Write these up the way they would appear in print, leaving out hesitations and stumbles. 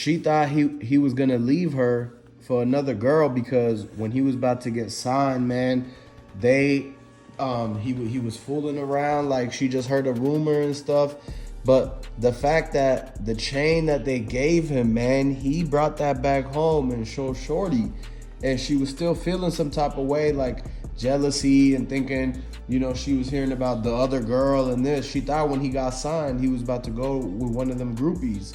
She thought he was gonna leave her for another girl because when he was about to get signed, man, they he was fooling around like she just heard a rumor and stuff. But the fact that the chain that they gave him, man, he brought that back home and showed Shorty, and she was still feeling some type of way, like jealousy and thinking, she was hearing about the other girl and this. She thought when he got signed, he was about to go with one of them groupies.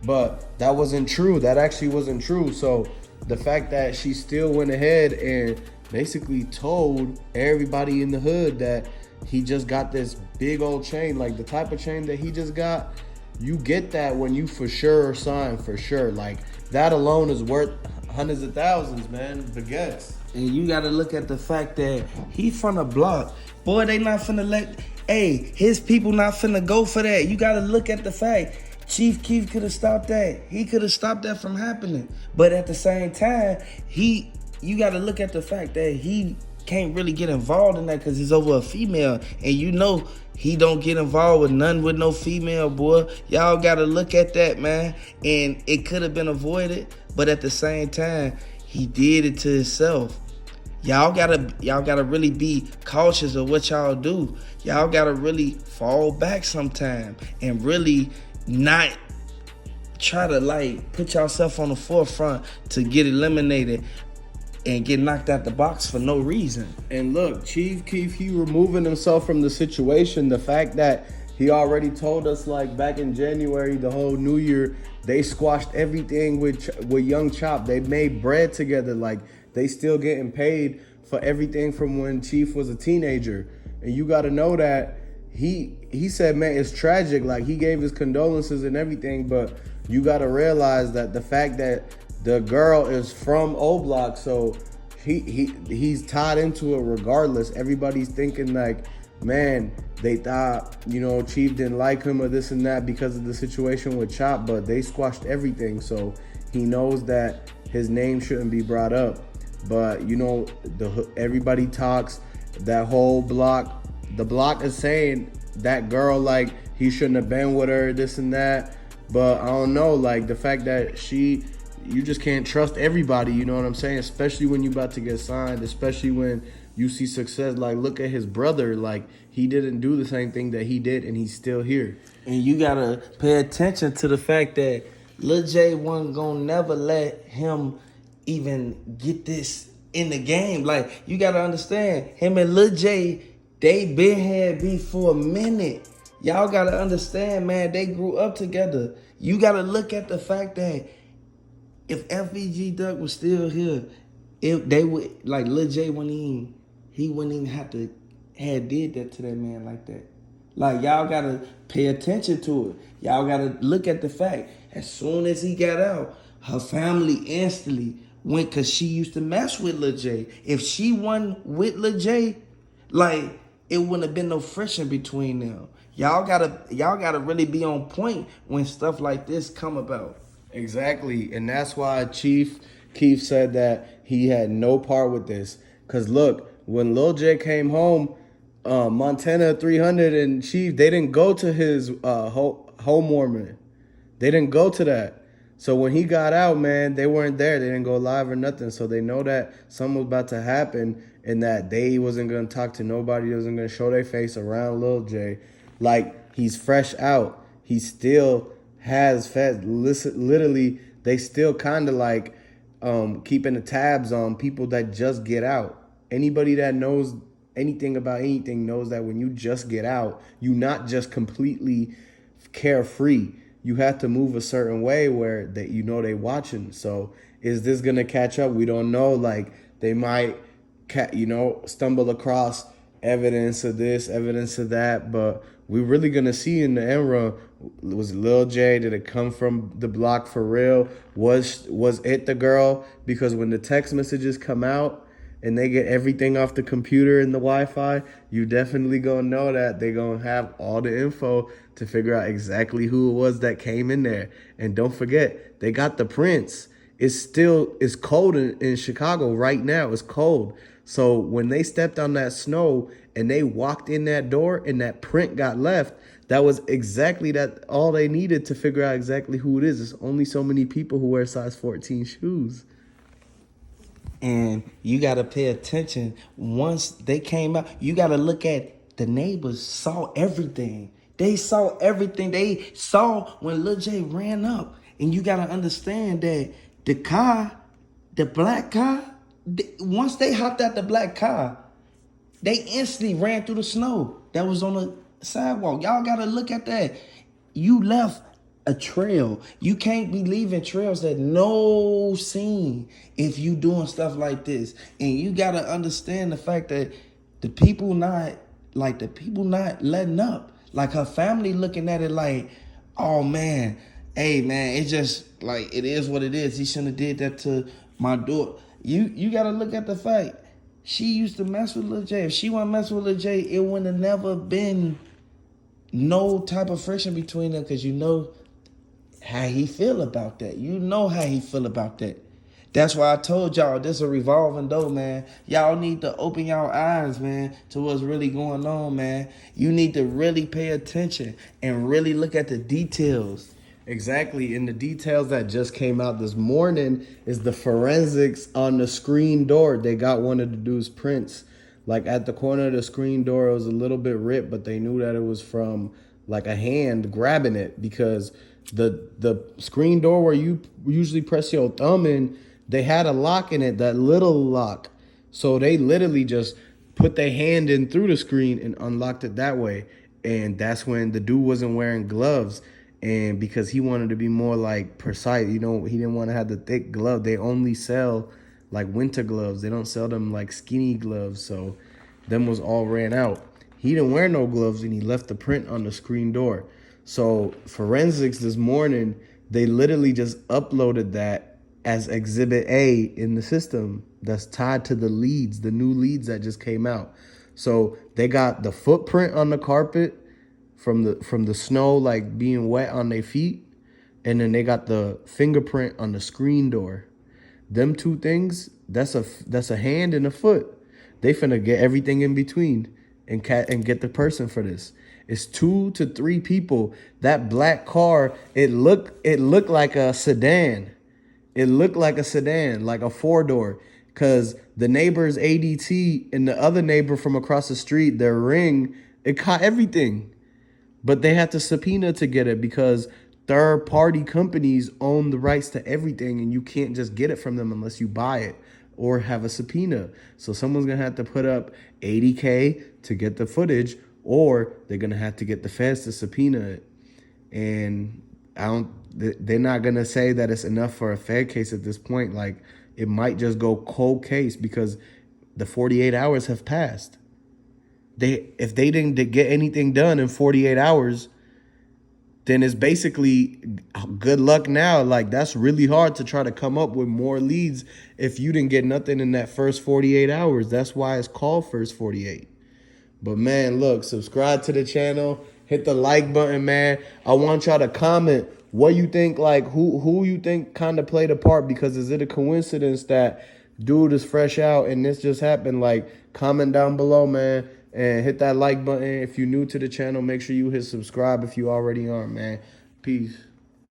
But that wasn't true. That actually wasn't true. So the fact that she still went ahead and basically told everybody in the hood that he just got this big old chain, like the type of chain that he just got, you get that when you for sure sign, for sure. Like that alone is worth hundreds of thousands, man. Baguettes. And you gotta look at the fact that he from the block. Boy, they not finna his people not finna go for that. You gotta look at the fact. Chief Keef could have stopped that. He could have stopped that from happening. But at the same time, you got to look at the fact that he can't really get involved in that because he's over a female. And he don't get involved with none with no female, boy. Y'all got to look at that, man. And it could have been avoided. But at the same time, he did it to himself. Y'all gotta really be cautious of what y'all do. Y'all gotta really fall back sometime and really not try to put yourself on the forefront to get eliminated and get knocked out the box for no reason. And look, Chief Keef, he removing himself from the situation. The fact that he already told us, like back in January, the whole New Year, they squashed everything with Young Chop. They made bread together. Like they still getting paid for everything from when Chief was a teenager. And you got to know that he said, man, it's tragic. Like he gave his condolences and everything, but you got to realize that the fact that the girl is from O Block, so he's tied into it regardless. Everybody's thinking like, man, they thought, Chief didn't like him or this and that because of the situation with Chop, but they squashed everything. So he knows that his name shouldn't be brought up. But, everybody talks, that whole block, the block is saying that girl, like, he shouldn't have been with her, this and that. But I don't know, like, the fact that you just can't trust everybody, you know what I'm saying? Especially when you about to get signed, especially when you see success. Like, look at his brother. Like, he didn't do the same thing that he did, and he's still here. And you got to pay attention to the fact that Lil Jay wasn't going to never let him even get this in the game. Like, you got to understand, him and Lil Jay, they been had beef for a minute. Y'all got to understand, man, they grew up together. You got to look at the fact that if FVG Duck was still here, if they would, like Lil J he wouldn't even have to had did that to that man like that. Like, y'all got to pay attention to it. Y'all got to look at the fact, as soon as he got out, her family instantly went, because she used to mess with Lil J. If she wasn't with Lil J, like, it wouldn't have been no friction between them. Y'all gotta really be on point when stuff like this come about. Exactly, and that's why Chief Keef said that he had no part with this. Cause look, when Lil J came home, Montana 300 and Chief, they didn't go to his homewarming. They didn't go to that. So when he got out, man, they weren't there. They didn't go live or nothing. So they know that something was about to happen and that they wasn't going to talk to nobody. They wasn't going to show their face around Lil J. Like, he's fresh out. He still has fed. Literally, they still kind of like keeping the tabs on people that just get out. Anybody that knows anything about anything knows that when you just get out, you're not just completely carefree. You have to move a certain way where they they watching. So is this gonna catch up? We don't know. Like, they might stumble across evidence of this, evidence of that, but we're really gonna see in the end run. Was Lil J, did it come from the block for real? Was it the girl? Because when the text messages come out and they get everything off the computer and the Wi-Fi, you definitely gonna know that they're gonna have all the info to figure out exactly who it was that came in there. And don't forget, they got the prints. It's cold in Chicago right now. It's cold. So when they stepped on that snow and they walked in that door and that print got left, That was exactly that all they needed to figure out exactly who it is. There's only so many people who wear size 14 shoes. And you got to pay attention. Once they came out, you got to look at the neighbors saw everything. They saw everything. They saw when Lil Jay ran up. And you got to understand that the car, the black car, once they hopped out the black car, they instantly ran through the snow that was on the sidewalk. Y'all got to look at that. You left a trail. You can't be leaving trails that no seen if you doing stuff like this. And you got to understand the fact that the people not letting up. Like her family looking at it like, oh man, hey man, it's just like it is what it is. He shouldn't have did that to my daughter. You got to look at the fact. She used to mess with Lil Jay. If she wasn't messing with Lil Jay, it wouldn't have never been no type of friction between them, because you know how he feel about that. You know how he feel about that. That's why I told y'all this a revolving door, man. Y'all need to open y'all eyes, man, to what's really going on, man. You need to really pay attention and really look at the details. Exactly. And the details that just came out this morning is the forensics on the screen door. They got one of the dude's prints. Like at the corner of the screen door, it was a little bit ripped, but they knew that it was from like a hand grabbing it, because the screen door where you usually press your thumb in, they had a lock in it, that little lock. So they literally just put their hand in through the screen and unlocked it that way. And that's when the dude wasn't wearing gloves. And because he wanted to be more like precise, you know, he didn't want to have the thick glove. They only sell like winter gloves. They don't sell them like skinny gloves. So them was all ran out. He didn't wear no gloves and he left the print on the screen door. So forensics this morning, they literally just uploaded that as Exhibit A in the system that's tied to the leads, the new leads that just came out. So they got the footprint on the carpet from the snow, like being wet on their feet, and then they got the fingerprint on the screen door. Them two things, that's a hand and a foot. They finna get everything in between and get the person for this. It's 2 to 3 people. That black car, it looked like a sedan. It looked like a sedan, like a 4-door. Cause the neighbor's ADT and the other neighbor from across the street, their Ring, it caught everything. But they had to subpoena to get it, because third-party companies own the rights to everything, and you can't just get it from them unless you buy it or have a subpoena. So someone's going to have to put up $80K to get the footage, or they're going to have to get the feds to subpoena it. And they're not going to say that it's enough for a Fed case at this point. Like, it might just go cold case because the 48 hours have passed. If they didn't get anything done in 48 hours, then it's basically good luck now. Like, that's really hard to try to come up with more leads if you didn't get nothing in that first 48 hours. That's why it's called First 48. But man, look, subscribe to the channel, hit the like button, man. I want y'all to comment what you think, like who you think kind of played a part, because is it a coincidence that dude is fresh out and this just happened? Like, comment down below, man. And hit that like button. If you're new to the channel, make sure you hit subscribe if you already are, man. Peace.